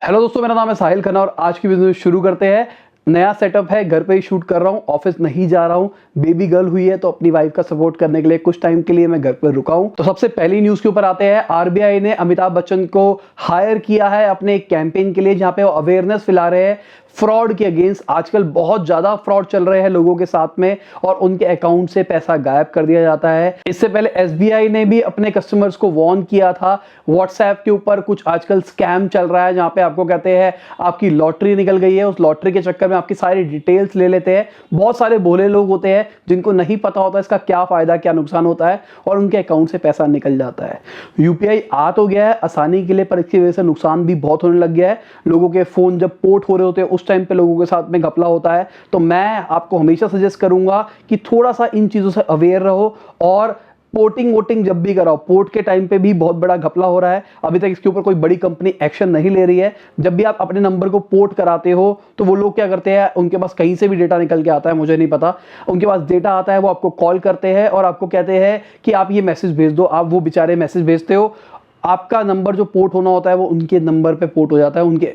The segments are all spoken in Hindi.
हेलो दोस्तों, मेरा नाम है साहिल खन्ना और आज की वीडियो शुरू करते हैं। नया सेटअप है, घर पे ही शूट कर रहा हूँ, ऑफिस नहीं जा रहा हूँ। बेबी गर्ल हुई है तो अपनी वाइफ का सपोर्ट करने के लिए कुछ टाइम के लिए मैं घर पर रुका हूँ। तो सबसे पहली न्यूज के ऊपर आते हैं। आरबीआई ने अमिताभ बच्चन को हायर किया है अपने एक कैंपेन के लिए, जहां पे वो अवेयरनेस फैला रहे हैं फ्रॉड के अगेंस्ट। आजकल बहुत ज्यादा फ्रॉड चल रहे हैं लोगों के साथ में और उनके अकाउंट से पैसा गायब कर दिया जाता है। इससे पहले एसबीआई ने भी अपने कस्टमर्स को वार्न किया था। व्हाट्सएप के ऊपर कुछ आजकल स्कैम चल रहा है, जहां पे आपको कहते हैं आपकी लॉटरी निकल गई है, उस लॉटरी के चक्कर में आपकी सारी डिटेल्स ले लेते हैं। बहुत सारे भोले लोग होते हैं जिनको नहीं पता होता इसका क्या फायदा क्या नुकसान होता है और उनके अकाउंट से पैसा निकल जाता है। यूपीआई आ तो गया है आसानी के लिए, पर इसकी वजह से नुकसान भी बहुत होने लग गया है। लोगों के फोन जब पोर्ट हो रहे होते हैं उस टाइम पे लोगों के साथ में घपला होता है। तो मैं आपको हमेशा सजेस्ट करूंगा कि थोड़ा सा इन चीजों से अवेयर रहो और पोर्टिंग वोटिंग जब भी कराओ। पोर्ट के टाइम पे भी बहुत बड़ा घपला हो रहा है, अभी तक इसके ऊपर कोई बड़ी कंपनी एक्शन नहीं ले रही है। जब भी आप अपने नंबर को पोर्ट कराते हो तो वो लोग क्या करते हैं, उनके पास कहीं से भी डेटा निकल के आता है, मुझे नहीं पता, उनके पास डेटा आता है, वो आपको कॉल करते हैं और आपको कहते हैं कि आप ये मैसेज भेज दो। आप वो बेचारे मैसेज भेजते हो, आपका नंबर जो पोर्ट होना होता है वो उनके नंबर पे पोर्ट हो जाता है, उनके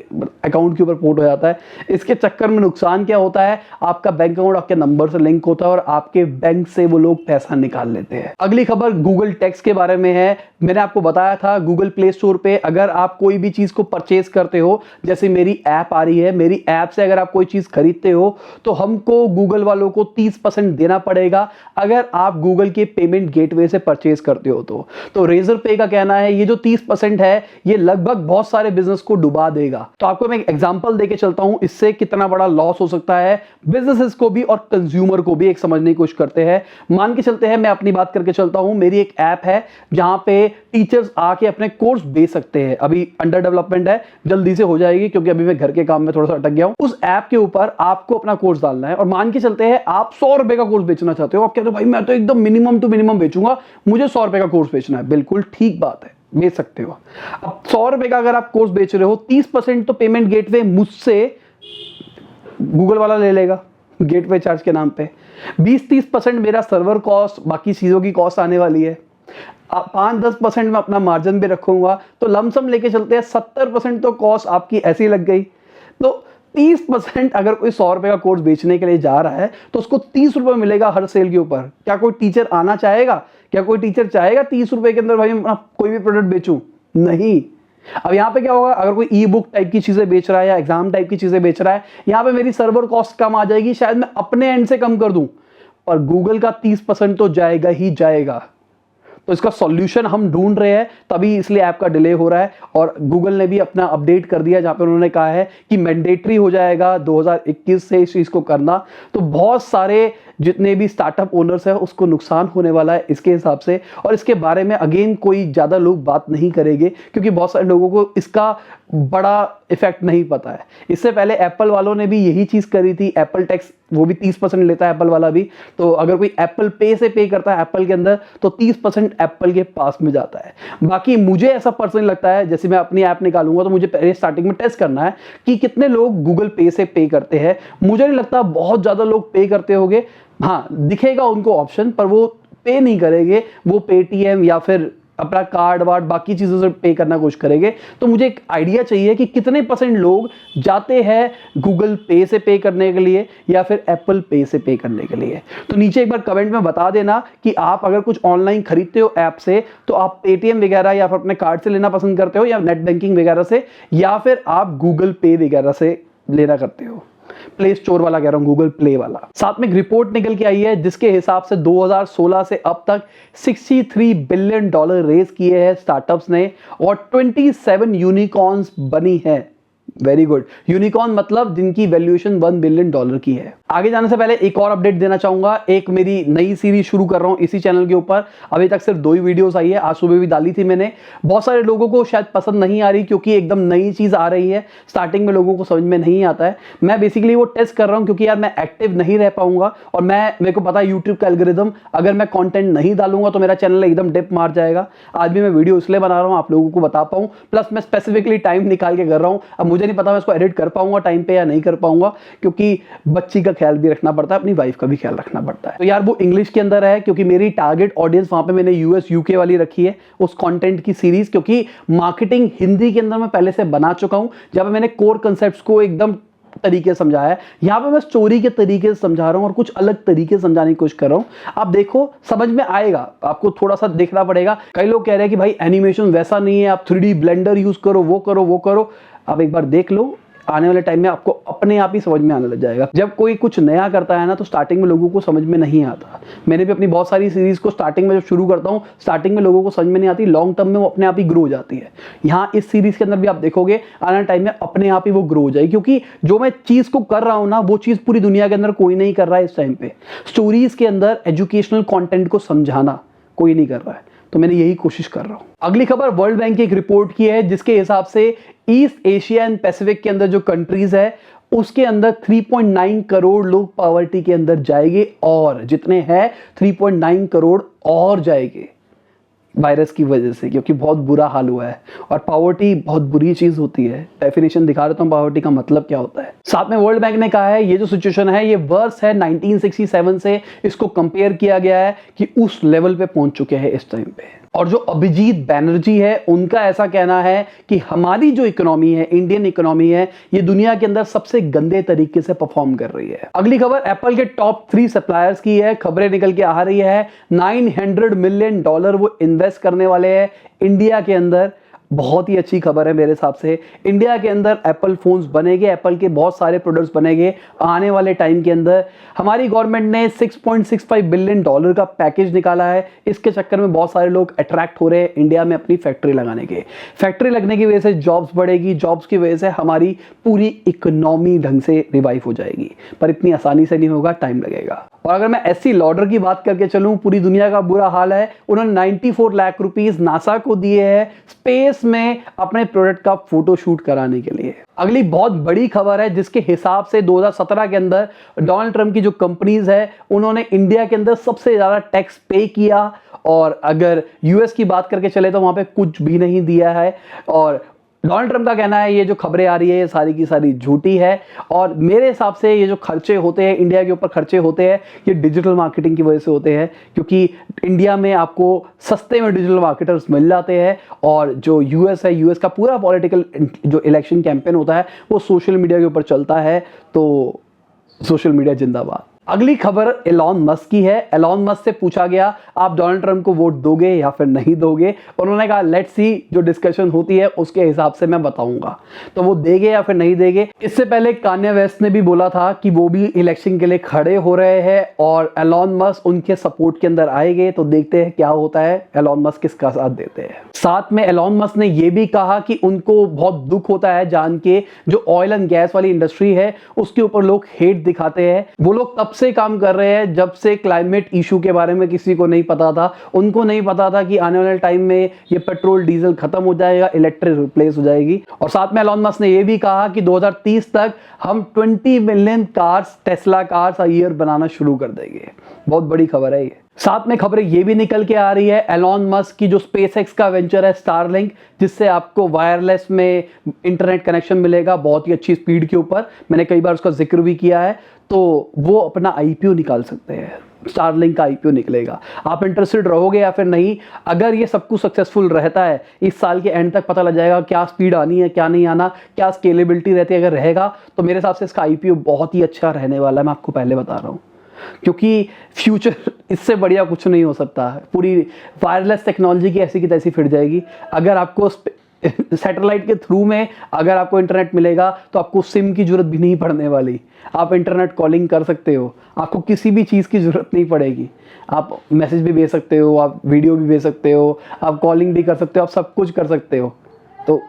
अकाउंट के ऊपर पोर्ट हो जाता है। इसके चक्कर में नुकसान क्या होता है, आपका बैंक अकाउंट आपके नंबर से लिंक होता है और आपके बैंक से वो लोग पैसा निकाल लेते हैं। अगली खबर गूगल टैक्स के बारे में है। मैंने आपको बताया था गूगल प्ले स्टोर पे अगर आप कोई भी चीज को परचेज करते हो, जैसे मेरी ऐप आ रही है, मेरी ऐप से अगर आप कोई चीज खरीदते हो तो हमको गूगल वालों को 30% देना पड़ेगा अगर आप गूगल के पेमेंट गेटवे से परचेज करते हो। तो रेजर पे का कहना है ये जो 30% है ये लगभग बहुत सारे बिजनेस को डुबा देगा। तो आपको मैं एक एग्जांपल देके चलता हूं इससे कितना बड़ा लॉस हो सकता है बिजनेसेस को भी और कंज्यूमर को भी। एक समझने की कोशिश करते हैं, मान के चलते हैं, मैं अपनी बात करके चलता हूं। मेरी एक ऐप है जहां पे टीचर्स आके अपने कोर्स बेच सकते हैं, अभी अंडर डेवलपमेंट है, जल्दी से हो जाएगी क्योंकि अभी मैं घर के काम में थोड़ा सा अटक गया हूं। उस ऐप के ऊपर आपको अपना कोर्स डालना है और मान के चलते हैं आप 100 रुपए का कोर्स बेचना चाहते हो। आप कहते हो भाई मैं तो एकदम मिनिमम टू मिनिमम बेचूंगा, मुझे 100 रुपए का कोर्स बेचना है। बिल्कुल ठीक बात है, बेच सकते हो। अब 100 रुपए का अगर आप कोर्स बेच रहे हो, 30% तो पेमेंट गेटवे मुझसे गूगल वाला ले लेगा गेटवे चार्ज के नाम पे। 20-30% मेरा सर्वर कॉस्ट, बाकी चीजों की कॉस्ट आने वाली है। 5-10% में अपना मार्जिन भी रखूंगा, तो लमसम लेके चलते हैं 70% तो कॉस्ट आपकी ऐसी लग गई। तो 30% अगर कोई 100 रुपए का कोर्स बेचने के लिए जा रहा है तो उसको 30 रुपए मिलेगा हर सेल के ऊपर। क्या कोई टीचर आना चाहेगा? क्या कोई टीचर चाहेगा 30 रुपए के अंदर भाई कोई भी प्रोडक्ट बेचूं? नहीं। अब यहां पे क्या होगा, अगर कोई ई बुक टाइप की चीजें बेच रहा है या एग्जाम टाइप की चीजें बेच रहा है, यहां पे मेरी सर्वर कॉस्ट कम आ जाएगी, शायद मैं अपने एंड से कम कर दूं, पर गूगल का 30% तो जाएगा ही जाएगा। तो इसका सॉल्यूशन हम ढूंढ रहे हैं, तभी इसलिए ऐप का डिले हो रहा है। और गूगल ने भी अपना अपडेट कर दिया जहां पे उन्होंने कहा है कि मैंडेटरी हो जाएगा 2021 से इस चीज को करना। तो बहुत सारे जितने भी स्टार्टअप ओनर्स हैं उसको नुकसान होने वाला है इसके हिसाब से। और इसके बारे में अगेन कोई ज्यादा लोग बात नहीं करेंगे क्योंकि बहुत सारे लोगों को इसका बड़ा इफेक्ट नहीं पता है। इससे पहले एप्पल वालों ने भी यही चीज करी थी। एप्पल टैक्स वो भी 30% लेता है एप्पल वाला भी। तो अगर कोई एप्पल पे से पे करता है एप्पल के अंदर तो 30% एप्पल के पास में जाता है। बाकी मुझे ऐसा पर्सनली लगता है, जैसे मैं अपनी ऐप निकालूंगा तो मुझे पहले स्टार्टिंग में टेस्ट करना है कि कितने लोग गूगल पे से पे करते हैं। मुझे नहीं लगता बहुत ज्यादा लोग पे करते होंगे। हाँ, दिखेगा उनको ऑप्शन, पर वो पे नहीं करेंगे, वो पेटीएम या फिर अपना कार्ड वार्ड बाकी चीजों से पे करना कोशिश करेंगे। तो मुझे एक आइडिया चाहिए कि कितने % लोग जाते हैं गूगल पे से पे करने के लिए या फिर एप्पल पे से पे करने के लिए। तो नीचे एक बार कमेंट में बता देना कि आप अगर कुछ ऑनलाइन खरीदते हो ऐप से तो आप पेटीएम वगैरह या फिर अपने कार्ड से लेना पसंद करते हो या नेट बैंकिंग वगैरह से, या फिर आप गूगल पे वगैरह से लेना करते हो। प्ले स्टोर वाला कह रहा हूं, गूगल प्ले वाला। साथ में एक रिपोर्ट निकल के आई है जिसके हिसाब से 2016 से अब तक $63 बिलियन रेज किए हैं स्टार्टअप्स ने और 27 यूनिकॉर्न्स बनी है। Very good. यूनिकॉर्न मतलब जिनकी वैल्यूएशन $1 बिलियन की है। आगे जाने से पहले एक और अपडेट देना चाहूंगा। एक मेरी नई सीरीज शुरू कर रहा हूं इसी चैनल के ऊपर। अभी तक सिर्फ 2 ही वीडियोस आई है, आज सुबह भी डाली थी मैंने। बहुत सारे लोगों को शायद पसंद नहीं आ रही क्योंकि एकदम नई चीज आ रही है, स्टार्टिंग में लोगों को समझ में नहीं आता है। मैं बेसिकली वो टेस्ट कर रहा हूं क्योंकि यार मैं एक्टिव नहीं रह पाऊंगा और मेरे को पता है यूट्यूब का एल्गोरिदम, अगर मैं कंटेंट नहीं डालूंगा तो मेरा चैनल एकदम डिप मार जाएगा। आज भी मैं वीडियो इसलिए बना रहा हूं आप लोगों को बता पाऊं, प्लस मैं स्पेसिफिकली टाइम निकाल के कर रहा हूं। अब मुझे मुझे नहीं पता मैं इसको एडिट कर पाऊंगा टाइम पे या नहीं कर पाऊंगा, क्योंकि बच्ची का ख्याल भी रखना पड़ता है, अपनी वाइफ का भी ख्याल रखना पड़ता है। तो यार वो इंग्लिश के अंदर है, क्योंकि मेरी टारगेट ऑडियंस वहां पे मैंने यूएस यूके वाली रखी है उस कंटेंट की सीरीज, क्योंकि मार्केटिंग हिंदी के अंदर मैं पहले से बना चुका हूं, जहां पे मैंने कोर कंसेप्ट्स को एकदम तरीके से समझाया है। यहां पे मैं स्टोरी के तरीके से समझा रहा हूं और कुछ अलग तरीके से समझाने की कोशिश कर रहा हूं। आप देखो समझ में आएगा, आपको थोड़ा सा देखना पड़ेगा। कई लोग कह रहे हैं कि भाई एनिमेशन वैसा नहीं है, आप 3D ब्लेंडर यूज करो, वो करो वो करो। आप एक बार देख लो, आने वाले टाइम में आपको अपने आप ही समझ में आने लग जाएगा। जब कोई कुछ नया करता है ना, तो स्टार्टिंग में लोगों को समझ में नहीं आता। मैंने भी अपनी बहुत सारी सीरीज को स्टार्टिंग में जब शुरू करता हूं, स्टार्टिंग में लोगों को समझ में नहीं आती, लॉन्ग टर्म में वो अपने आप ही ग्रो हो जाती है। यहाँ इस सीरीज के अंदर भी आप देखोगे आने वाले टाइम में अपने आप ही वो ग्रो हो जाएगी, क्योंकि जो मैं चीज को कर रहा हूं ना, वो चीज पूरी दुनिया के अंदर कोई नहीं कर रहा है इस टाइम पे। स्टोरीज के अंदर एजुकेशनल कंटेंट को समझाना कोई नहीं कर रहा है, तो मैंने यही कोशिश कर रहा हूं। अगली खबर वर्ल्ड बैंक की एक रिपोर्ट की है, जिसके हिसाब से ईस्ट एशिया एंड पैसिफिक के अंदर जो कंट्रीज है उसके अंदर 3.9 करोड़ लोग पॉवर्टी के अंदर जाएंगे, और जितने हैं 3.9 करोड़ और जाएंगे वायरस की वजह से, क्योंकि बहुत बुरा हाल हुआ है। और पॉवर्टी बहुत बुरी चीज होती है। डेफिनेशन दिखा देता हूं पॉवर्टी का मतलब क्या होता है। साथ में वर्ल्ड बैंक ने कहा है ये जो सिचुएशन है ये वर्स है 1967 से, इसको कंपेयर किया गया है कि उस लेवल पे पहुंच चुके हैं इस टाइम पे। और जो अभिजीत बैनर्जी है उनका ऐसा कहना है कि हमारी जो इकोनॉमी है, इंडियन इकोनॉमी है, ये दुनिया के अंदर सबसे गंदे तरीके से परफॉर्म कर रही है। अगली खबर एप्पल के टॉप 3 सप्लायर्स की है। खबरें निकल के आ रही है $900 मिलियन वो इन्वेस्ट करने वाले हैं इंडिया के अंदर। बहुत ही अच्छी खबर है मेरे हिसाब से। इंडिया के अंदर एप्पल फोन्स बनेंगे, एप्पल के बहुत सारे प्रोडक्ट्स बनेंगे आने वाले टाइम के अंदर। हमारी गवर्नमेंट ने $6.65 बिलियन का पैकेज निकाला है। इसके चक्कर में बहुत सारे लोग अट्रैक्ट हो रहे हैं इंडिया में अपनी फैक्ट्री लगाने के। फैक्ट्री लगने की वजह से जॉब्स बढ़ेगी, जॉब्स की वजह से हमारी पूरी इकोनॉमी ढंग से रिवाइव हो जाएगी, पर इतनी आसानी से नहीं होगा, टाइम लगेगा। और अगर मैं एससी लॉडर की बात करके चलूं, पूरी दुनिया का बुरा हाल है। उन्होंने 94 लाख रुपीस नासा को दिए हैं स्पेस में अपने प्रोडक्ट का फोटो शूट कराने के लिए। अगली बहुत बड़ी खबर है, जिसके हिसाब से 2017 के अंदर डोनाल्ड ट्रंप की जो कंपनीज है उन्होंने इंडिया के अंदर सबसे ज्यादा टैक्स पे किया, और अगर यूएस की बात करके चले तो वहां पे कुछ भी नहीं दिया है। और डोनाल्ड ट्रंप का कहना है ये जो खबरें आ रही है ये सारी की सारी झूठी है। और मेरे हिसाब से ये जो खर्चे होते हैं इंडिया के ऊपर, खर्चे होते हैं ये डिजिटल मार्केटिंग की वजह से होते हैं, क्योंकि इंडिया में आपको सस्ते में डिजिटल मार्केटर्स मिल जाते हैं। और जो यूएस है, यूएस का पूरा पॉलिटिकल जो इलेक्शन कैंपेन होता है वो सोशल मीडिया के ऊपर चलता है, तो सोशल मीडिया जिंदाबाद। अगली खबर एलॉन मस्क की है। एलॉन मस्क से पूछा गया आप डोनाल्ड ट्रंप को वोट दोगे या फिर नहीं दोगे। उन्होंने कहा लेट्स सी, जो डिस्कशन होती है उसके हिसाब से मैं बताऊंगा। तो वो देंगे या फिर नहीं देंगे। इससे पहले कान्ये वेस्ट ने भी बोला था कि वो भी इलेक्शन के लिए खड़े हो रहे हैं और एलॉन मस्क उनके सपोर्ट के अंदर आएंगे। तो देखते हैं क्या होता है, एलॉन मस्क किसका साथ देते हैं। साथ में एलॉन मस्क ने यह भी कहा कि उनको बहुत दुख होता है जान के जो ऑयल एंड गैस वाली इंडस्ट्री है उसके ऊपर लोग हेट दिखाते हैं। वो लोग तब से काम कर रहे हैं जब से क्लाइमेट इशू के बारे में किसी को नहीं पता था। उनको नहीं पता था कि आने वाले टाइम में ये पेट्रोल डीजल खत्म हो जाएगा, इलेक्ट्रिक रिप्लेस हो जाएगी। और साथ में एलॉन मस्क ने यह भी कहा कि 2030 तक हम 20 million cars, Tesla cars a year बनाना शुरू कर देंगे। बहुत बड़ी खबर है ये। साथ में खबरें ये भी निकल के आ रही है एलॉन मस्क की जो स्पेसएक्स का वेंचर है स्टारलिंक, जिससे आपको वायरलेस में इंटरनेट कनेक्शन मिलेगा बहुत ही अच्छी स्पीड के ऊपर। मैंने कई बार उसका जिक्र भी किया है। तो वो अपना आईपीओ निकाल सकते हैं, स्टारलिंक का आईपीओ निकलेगा। आप इंटरेस्टेड रहोगे या फिर नहीं। अगर ये सब कुछ सक्सेसफुल रहता है इस साल के एंड तक पता लग जाएगा क्या स्पीड आनी है क्या नहीं आना, क्या स्केलेबिलिटी रहती है। अगर रहेगा तो मेरे हिसाब से इसका आईपीओ बहुत ही अच्छा रहने वाला है। मैं आपको पहले बता रहा हूँ, क्योंकि फ्यूचर इससे बढ़िया कुछ नहीं हो सकता। पूरी वायरलेस टेक्नोलॉजी की ऐसी की तैसी फिर जाएगी। अगर आपको सैटेलाइट के थ्रू में अगर आपको इंटरनेट मिलेगा तो आपको सिम की जरूरत भी नहीं पड़ने वाली। आप इंटरनेट कॉलिंग कर सकते हो, आपको किसी भी चीज़ की जरूरत नहीं पड़ेगी। आप मैसेज भी भेज सकते हो, आप वीडियो भी भेज सकते हो, आप कॉलिंग भी कर सकते हो, आप सब कुछ कर सकते हो। तो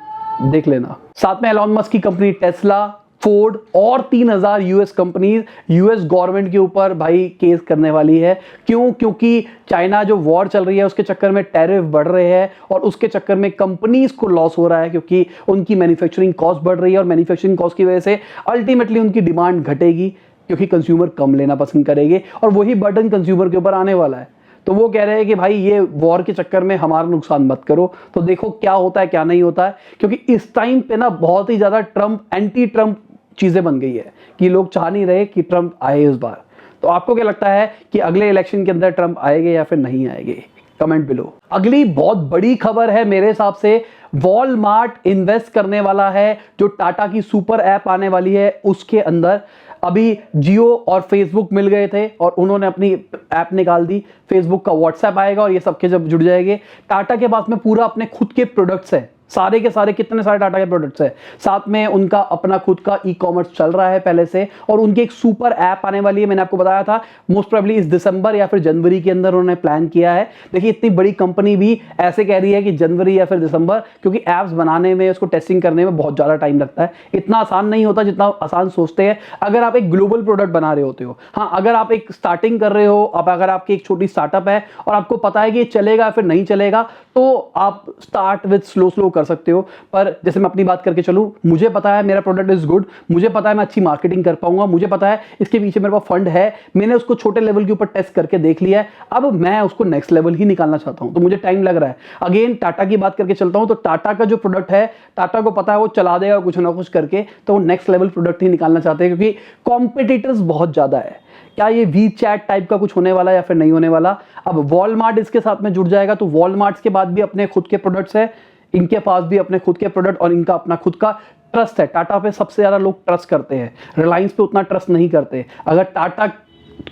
देख लेना। साथ में एलॉन मस्क की कंपनी टेस्ला, फोर्ड और 3000 यूएस कंपनीज यूएस गवर्नमेंट के ऊपर भाई केस करने वाली है। क्यों? क्योंकि चाइना जो वॉर चल रही है उसके चक्कर में टैरिफ बढ़ रहे हैं और उसके चक्कर में कंपनीज को लॉस हो रहा है, क्योंकि उनकी मैन्युफैक्चरिंग कॉस्ट बढ़ रही है और मैन्युफैक्चरिंग कॉस्ट की वजह से अल्टीमेटली उनकी डिमांड घटेगी, क्योंकि कंज्यूमर कम लेना पसंद करेंगे और वही बर्डन कंज्यूमर के ऊपर आने वाला है। तो वो कह रहे हैं कि भाई ये वॉर के चक्कर में हमारा नुकसान मत करो। तो देखो क्या होता है क्या नहीं होता है, क्योंकि इस टाइम पे ना बहुत ही ज्यादा ट्रम्प एंटी ट्रम्प चीजें बन गई है कि लोग चाह नहीं रहे कि ट्रम्प आए इस बार। तो आपको क्या लगता है कि अगले इलेक्शन के अंदर ट्रम्प आएंगे या फिर नहीं आएंगे? Comment below. अगली बहुत बड़ी खबर है मेरे हिसाब से, वॉलमार्ट इन्वेस्ट करने वाला है, जो टाटा की सुपर ऐप आने वाली है उसके अंदर। अभी जियो और फेसबुक मिल गए थे और उन्होंने अपनी ऐप निकाल दी। फेसबुक का व्हाट्सएप आएगा और ये सबके जब जुड़ जाएंगे। टाटा के पास में पूरा अपने खुद के प्रोडक्ट्स है, सारे के सारे, कितने सारे टाटा के प्रोडक्ट्स है। साथ में उनका अपना खुद का ई कॉमर्स चल रहा है पहले से, और उनकी एक सुपर ऐप आने वाली है। मैंने आपको बताया था मोस्ट प्रोबेबली इस दिसंबर या फिर जनवरी के अंदर उन्होंने प्लान किया है। देखिए इतनी बड़ी कंपनी भी ऐसे कह रही है कि जनवरी या फिर दिसंबर, क्योंकि ऐप्स बनाने में, उसको टेस्टिंग करने में बहुत ज्यादा टाइम लगता है। इतना आसान नहीं होता जितना आसान सोचते हैं अगर आप एक ग्लोबल प्रोडक्ट बना रहे होते हो। हाँ, अगर आप एक स्टार्टिंग कर रहे हो, अब अगर आपकी एक छोटी स्टार्टअप है और आपको पता है कि ये चलेगा या फिर नहीं चलेगा, तो आप स्टार्ट विद स्लो कर सकते हो। पर जैसे मैं अपनी बात करके चलूं, मुझे पता है मेरा प्रोडक्ट इज गुड, मुझे पता है मैं अच्छी मार्केटिंग कर पाऊंगा, मुझे पता है इसके पीछे मेरे पास फंड है, मैंने उसको छोटे लेवल के ऊपर टेस्ट करके देख लिया है, अब मैं उसको नेक्स्ट लेवल ही निकालना चाहता हूं, तो मुझे टाइम लग रहा है। अगेन टाटा की बात करके चलता हूं, तो टाटा का जो प्रोडक्ट है, टाटा को पता है वो चला देगा कुछ ना कुछ करके, तो वो नेक्स्ट लेवल प्रोडक्ट ही निकालना चाहते हैं, क्योंकि कॉम्पिटिटर्स बहुत ज्यादा है। क्या ये वी चैट टाइप का कुछ होने वाला है या फिर नहीं होने वाला? अब वॉलमार्ट इसके साथ में जुड़ जाएगा, तो वॉलमार्ट के बाद भी अपने खुद के प्रोडक्ट्स है, इनके पास भी अपने खुद के प्रोडक्ट और इनका अपना खुद का ट्रस्ट है। टाटा पे सबसे ज्यादा लोग ट्रस्ट करते हैं, रिलायंस पे उतना ट्रस्ट नहीं करते। अगर टाटा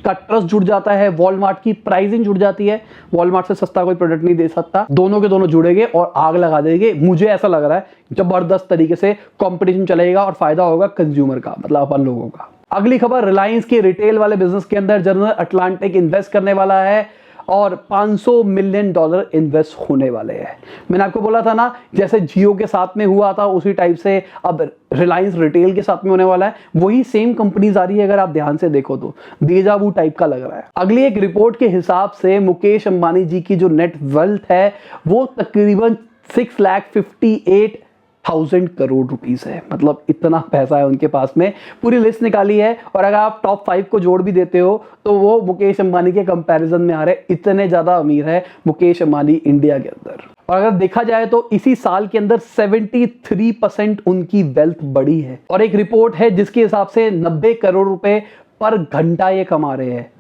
का ट्रस्ट जुड़ जाता है, वॉलमार्ट की प्राइसिंग जुड़ जाती है, वॉलमार्ट से सस्ता कोई प्रोडक्ट नहीं दे सकता। दोनों के दोनों जुड़ेंगे और आग लगा देंगे। मुझे ऐसा लग रहा है जबरदस्त तरीके से कंपटीशन चलेगा और फायदा होगा कंज्यूमर का, मतलब अपन लोगों का। अगली खबर, रिलायंस के रिटेल वाले बिजनेस के अंदर जनरल अटलांटिक इन्वेस्ट करने वाला है और $500 मिलियन इन्वेस्ट होने वाले हैं। मैंने आपको बोला था ना, जैसे जियो के साथ में हुआ था उसी टाइप से अब रिलायंस रिटेल के साथ में होने वाला है। वही सेम कंपनीज आ रही है, अगर आप ध्यान से देखो तो डेजा वू टाइप का लग रहा है। अगली एक रिपोर्ट के हिसाब से मुकेश अंबानी जी की जो नेट वेल्थ है वो तकरीबन 6,58,000 करोड़ रुपीस है। मतलब इतना पैसा है उनके पास में। पूरी लिस्ट निकाली है और अगर आप टॉप 5 को जोड़ भी देते हो तो वो मुकेश अंबानी के कंपैरिजन में आ रहे। इतने ज्यादा अमीर है मुकेश अंबानी इंडिया के अंदर। और अगर देखा जाए तो इसी साल के अंदर 73% उनकी वेल्थ बढ़ी है। और एक रिपोर्ट है जिसके हिसाब से 90 करोड़ रुपए पर घंटा ये कमा रहे हैं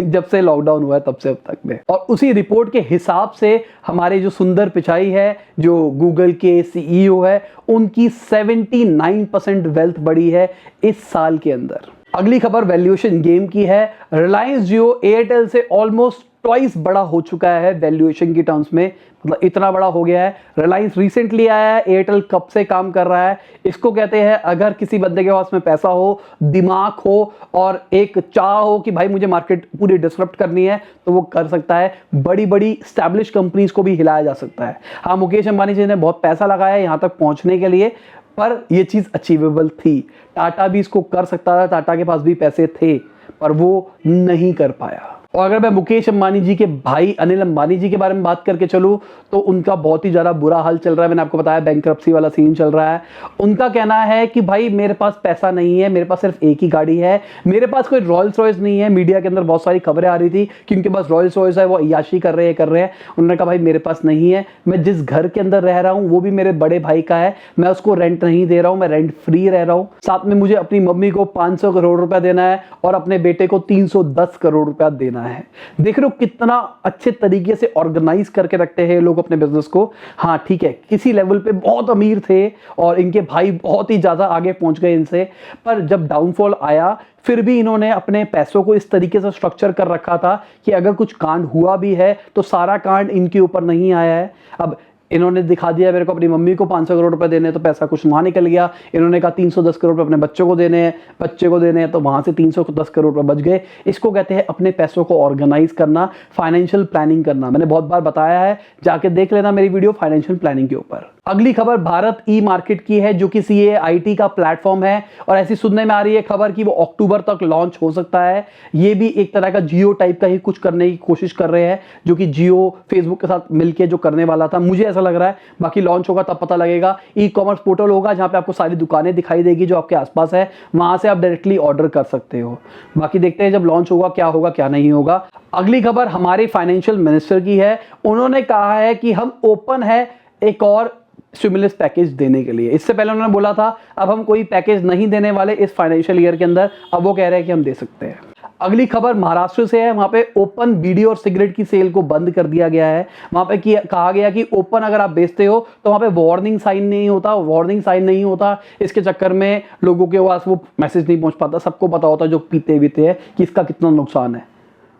जब से लॉकडाउन हुआ है तब से अब तक में। और उसी रिपोर्ट के हिसाब से हमारे जो सुंदर पिचाई है, जो गूगल के सीईओ है, उनकी 79% वेल्थ बढ़ी है इस साल के अंदर। अगली खबर वैल्यूएशन गेम की है। रिलायंस जियो एयरटेल से ऑलमोस्ट ट्वाइस बड़ा हो चुका है वैल्यूएशन की टर्म्स में, मतलब इतना बड़ा हो गया है। रिलायंस रिसेंटली आया है, एयरटेल कब से काम कर रहा है। इसको कहते हैं अगर किसी बंदे के पास में पैसा हो, दिमाग हो और एक चाह हो कि भाई मुझे मार्केट पूरी डिसरप्ट करनी है, तो वो कर सकता है। बड़ी बड़ी स्टैब्लिश कंपनीज को भी हिलाया जा सकता है। हाँ, मुकेश अंबानी जी ने बहुत पैसा लगाया यहाँ तक पहुंचने के लिए, पर यह चीज अचीवेबल थी। टाटा भी इसको कर सकता था, टाटा के पास भी पैसे थे, पर वो नहीं कर पाया। और अगर मैं मुकेश अंबानी जी के भाई अनिल अंबानी जी के बारे में बात करके चलूं तो उनका बहुत ही ज़्यादा बुरा हाल चल रहा है। मैंने आपको बताया बैंकरप्सी वाला सीन चल रहा है। उनका कहना है कि भाई मेरे पास पैसा नहीं है, मेरे पास सिर्फ एक ही गाड़ी है, मेरे पास कोई रॉयल्स रॉयस नहीं है। मीडिया के अंदर बहुत सारी खबरें आ रही थी कि उनके पास रॉयल्स रॉयस है, वो अय्याशी कर रहे हैं। उन्होंने कहा भाई मेरे पास नहीं है, मैं जिस घर के अंदर रह रहा हूँ वो भी मेरे बड़े भाई का है, मैं उसको रेंट नहीं दे रहा हूँ, मैं रेंट फ्री रह रहा हूँ। साथ में मुझे अपनी मम्मी को 500 करोड़ रुपया देना है और अपने बेटे को 310 करोड़ रुपया देना है। देख रहे हो कितना अच्छे तरीके से ऑर्गेनाइज करके रखते हैं लोग अपने बिजनेस को। हाँ ठीक है, किसी लेवल पे बहुत अमीर थे और इनके भाई बहुत ही ज्यादा आगे पहुंच गए इनसे, पर जब डाउनफॉल आया फिर भी इन्होंने अपने पैसों को इस तरीके से स्ट्रक्चर कर रखा था कि अगर कुछ कांड हुआ भी है तो सारा कांड इनके ऊपर नहीं आया है। अब इन्होंने दिखा दिया मेरे को अपनी मम्मी को 500 करोड़ रुपए देने, तो पैसा कुछ वहां निकल गया। इन्होंने कहा 310 करोड़ रुपए अपने बच्चों को देने हैं, बच्चे को देने हैं, तो वहां से 310 करोड़ रुपए बच गए। इसको कहते हैं अपने पैसों को ऑर्गेनाइज करना, फाइनेंशियल प्लानिंग करना। मैंने बहुत बार बताया है, जाके देख लेना मेरी वीडियो फाइनेंशियल प्लानिंग के ऊपर। अगली खबर भारत ई मार्केट की है, जो कि CAIT का प्लेटफॉर्म है और ऐसी सुनने में आ रही है खबर कि वो अक्टूबर तक लॉन्च हो सकता है। ये भी एक तरह का जियो टाइप का ही कुछ करने की कोशिश कर रहे हैं, जो कि जियो फेसबुक के साथ मिलके जो करने वाला था, मुझे ऐसा लग रहा है। बाकी लॉन्च होगा तब पता लगेगा। ई कॉमर्स पोर्टल होगा जहां पे आपको सारी दुकानें दिखाई देगी जो आपके आसपास है, वहां से आप डायरेक्टली ऑर्डर कर सकते हो। बाकी देखते हैं जब लॉन्च होगा क्या नहीं होगा। अगली खबर हमारे फाइनेंशियल मिनिस्टर की है। उन्होंने कहा है कि हम ओपन है एक और स्टिमुलस पैकेज देने के लिए। इससे पहले उन्होंने बोला था अब हम कोई पैकेज नहीं देने वाले इस फाइनेंशियल ईयर के अंदर, अब वो कह रहे हैं कि हम दे सकते हैं। अगली खबर महाराष्ट्र से है। वहां पे ओपन बीड़ी और सिगरेट की सेल को बंद कर दिया गया है। वहां पे कहा गया कि ओपन अगर आप बेचते हो तो वहां पे वार्निंग साइन नहीं होता। इसके चक्कर में लोगों के पास वो मैसेज नहीं पहुंच पाता। सबको पता होता जो पीते हैं कि इसका कितना नुकसान है।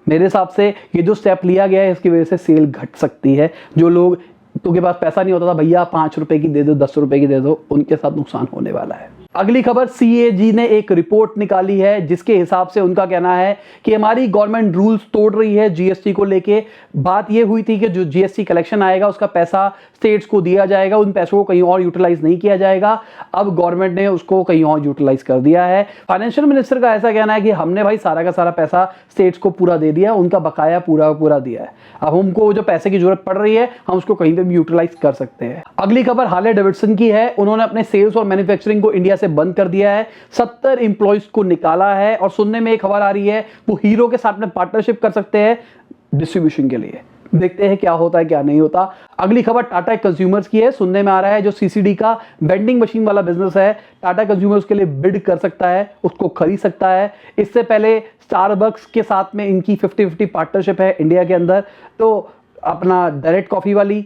मेरे हिसाब से ये जो स्टेप लिया गया है इसकी वजह से सेल घट सकती है। जो लोग तो के पास पैसा नहीं होता था, भैया 5 रुपए की दे दो, 10 रुपए की दे दो, उनके साथ नुकसान होने वाला है। अगली खबर CAG ने एक रिपोर्ट निकाली है जिसके हिसाब से उनका कहना है कि हमारी गवर्नमेंट रूल्स तोड़ रही है GST को लेके। बात यह हुई थी कि जो GST कलेक्शन आएगा उसका पैसा स्टेट्स को दिया जाएगा, उन पैसों को कहीं और यूटिलाइज नहीं किया जाएगा। अब गवर्नमेंट ने उसको कहीं और यूटिलाइज कर दिया है। फाइनेंशियल मिनिस्टर का ऐसा कहना है कि हमने भाई सारा का सारा पैसा स्टेट्स को पूरा दे दिया, उनका बकाया पूरा दिया है। अब हमको जो पैसे की जरूरत पड़ रही है हम उसको कहीं पे भी यूटिलाइज कर सकते हैं। अगली खबर हार्ले डेविडसन की है। उन्होंने अपने सेल्स और मैन्युफैक्चरिंग को इंडिया से बंद कर दिया है, 70 एम्प्लॉइज को निकाला है और सुनने में एक खबर आ रही है वो हीरो के साथ में पार्टनरशिप कर सकते हैं डिस्ट्रीब्यूशन के लिए। देखते हैं क्या होता है क्या नहीं होता। अगली खबर टाटा कंज्यूमर्स की है। सुनने में आ रहा है जो CCD का वेंडिंग मशीन वाला बिजनेस है, टाटा कंज्यूमर्स के लिए बिड कर सकता है, उसको खरीद सकता है। इससे पहले स्टारबक्स के साथ में इनकी 50-50 पार्टनरशिप है इंडिया के अंदर। तो अपना डायरेक्ट कॉफी वाली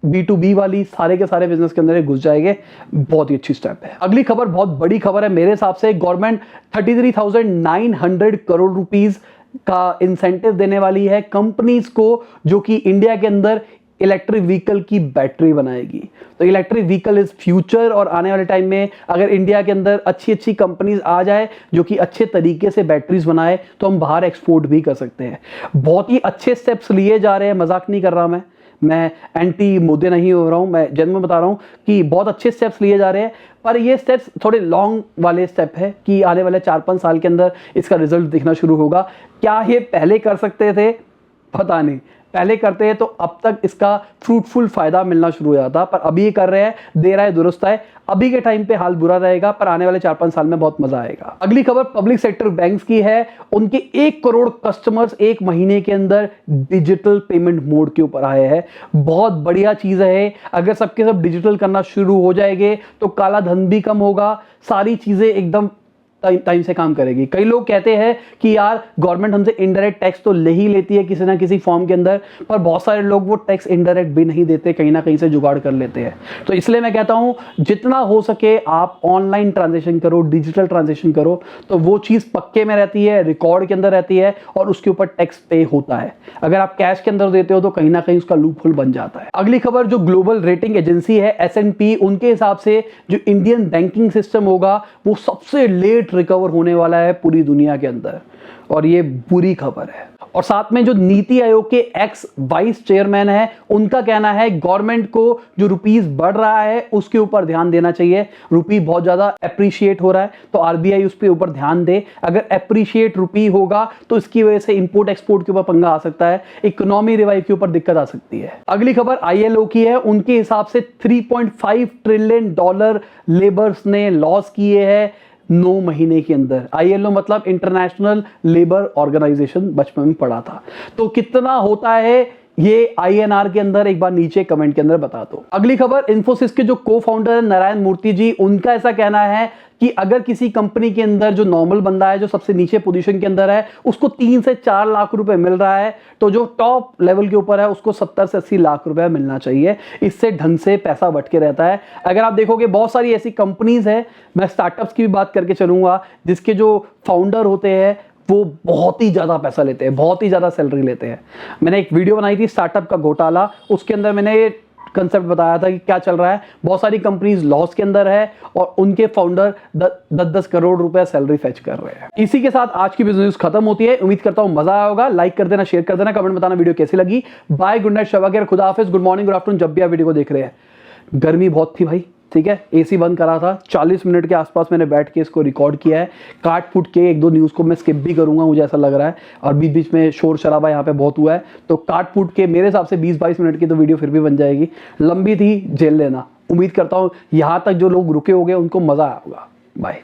B2B वाली सारे के सारे बिजनेस के अंदर घुस जाएंगे। बहुत ही अच्छी स्टेप है। अगली खबर बहुत बड़ी खबर है मेरे हिसाब से। गवर्नमेंट 33,900 करोड़ रुपीस का इंसेंटिव देने वाली है कंपनीज को जो कि इंडिया के अंदर इलेक्ट्रिक व्हीकल की बैटरी बनाएगी। तो इलेक्ट्रिक व्हीकल इज फ्यूचर और आने वाले टाइम में अगर इंडिया के अंदर अच्छी कंपनीज आ जाए जो कि अच्छे तरीके से बैटरीज बनाए तो हम बाहर एक्सपोर्ट भी कर सकते हैं। बहुत ही अच्छे स्टेप्स लिए जा रहे हैं, मजाक नहीं कर रहा मैं एंटी मुद्दे नहीं हो रहा हूं, मैं जन्म बता रहा हूं कि बहुत अच्छे स्टेप्स लिए जा रहे हैं। पर ये स्टेप्स थोड़े लॉन्ग वाले स्टेप है कि आने वाले 4-5 साल के अंदर इसका रिजल्ट दिखना शुरू होगा। क्या ये पहले कर सकते थे? पता नहीं। पहले करते हैं तो अब तक इसका फ्रूटफुल फायदा मिलना शुरू हो जाता, पर अभी ये कर रहे हैं, दे रहा है दुरुस्त है। अभी के टाइम पे हाल बुरा रहेगा पर आने वाले 4-5 साल में बहुत मजा आएगा। अगली खबर पब्लिक सेक्टर बैंक्स की है। उनके 1 करोड़ कस्टमर्स 1 महीने के अंदर डिजिटल पेमेंट मोड के ऊपर आए हैं। बहुत बढ़िया चीज है। अगर सबके सब डिजिटल करना शुरू हो जाएंगे तो काला धन भी कम होगा, सारी चीजें एकदम टाइम से काम करेगी। कई लोग कहते हैं कि यार गवर्नमेंट हमसे इनडायरेक्ट टैक्स तो ले ही लेती है किसी ना किसी फॉर्म के अंदर, पर बहुत सारे लोग वो टैक्स इनडायरेक्ट भी नहीं देते, कहीं ना कहीं से जुगाड़ कर लेते हैं। तो इसलिए मैं कहता हूं जितना हो सके आप ऑनलाइन ट्रांजेक्शन करो, डिजिटल ट्रांजेक्शन करो, तो वो चीज पक्के में रहती है, रिकॉर्ड के अंदर रहती है और उसके ऊपर टैक्स पे होता है। अगर आप कैश के अंदर देते हो तो कहीं ना कहीं उसका लूपहोल बन जाता है। अगली खबर जो ग्लोबल रेटिंग एजेंसी है S&P, उनके हिसाब से जो इंडियन बैंकिंग सिस्टम होगा वो सबसे लेट रिकवर होने वाला है पूरी दुनिया के अंदर, और ये बुरी खबर है। और साथ में जो नीति आयोग के एक्स वाइस चेयरमैन है उनका कहना है गवर्नमेंट को जो रुपीस बढ़ रहा है उसके ऊपर ध्यान देना चाहिए। रुपी बहुत ज्यादा एप्रिशिएट हो रहा है तो RBI उसके ऊपर ध्यान दे। अगर एप्रिशिएट रुपी होगा तो इसकी वजह से इंपोर्ट एक्सपोर्ट के ऊपर पंगा आ सकता है, इकोनॉमी रिवाइव के ऊपर दिक्कत आ सकती है। अगली खबर ILO की है। उनके हिसाब से $3.5 ट्रिलियन लेबर्स ने लॉस किए हैं 9 महीने के अंदर। ILO मतलब इंटरनेशनल लेबर ऑर्गेनाइजेशन, बचपन में पढ़ा था। तो कितना होता है ये INR के अंदर एक बार नीचे कमेंट के अंदर बता दो। अगली खबर इन्फोसिस के जो को फाउंडर है नारायण मूर्ति जी, उनका ऐसा कहना है कि अगर किसी कंपनी के अंदर जो नॉर्मल बंदा है जो सबसे नीचे पोजीशन के अंदर है उसको 3 से 4 लाख रुपए मिल रहा है तो जो टॉप लेवल के ऊपर है उसको 70 से 80 लाख रुपए मिलना चाहिए। इससे ढंग से पैसा बट के रहता है। अगर आप देखोगे बहुत सारी ऐसी कंपनीज है, मैं स्टार्टअप्स की भी बात करके चलूंगा, जिसके जो फाउंडर होते हैं वो बहुत ही ज्यादा पैसा लेते हैं, बहुत ही ज्यादा सैलरी लेते हैं। मैंने एक वीडियो बनाई थी स्टार्टअप का घोटाला, उसके अंदर मैंने कंसेप्ट बताया था कि क्या चल रहा है। बहुत सारी कंपनीज लॉस के अंदर है और उनके फाउंडर 10-10 करोड़ रुपए सैलरी फेच कर रहे हैं। इसी के साथ आज की बिजनेस खत्म होती है। उम्मीद करता हूं मजा आया होगा। लाइक कर देना, शेयर कर देना, कमेंट बताना वीडियो कैसी लगी। बाय, गुड नाइट, शबा खैर, खुदा हाफिज, गुड मॉर्निंग, गुड आफ्टरनून, जब भी आप वीडियो को देख रहे हैं। गर्मी बहुत थी भाई, ठीक है, एसी बंद करा था। 40 मिनट के आसपास मैंने बैठ के इसको रिकॉर्ड किया है। काट फूट के एक दो न्यूज़ को मैं स्किप भी करूंगा, मुझे ऐसा लग रहा है, और बीच बीच में शोर शराबा यहाँ पे बहुत हुआ है, तो काट फूट के मेरे हिसाब से 20-22 मिनट की तो वीडियो फिर भी बन जाएगी। लंबी थी, झेल लेना। उम्मीद करता हूँ यहाँ तक जो लोग रुके होंगे उनको मज़ा आया होगा। बाय।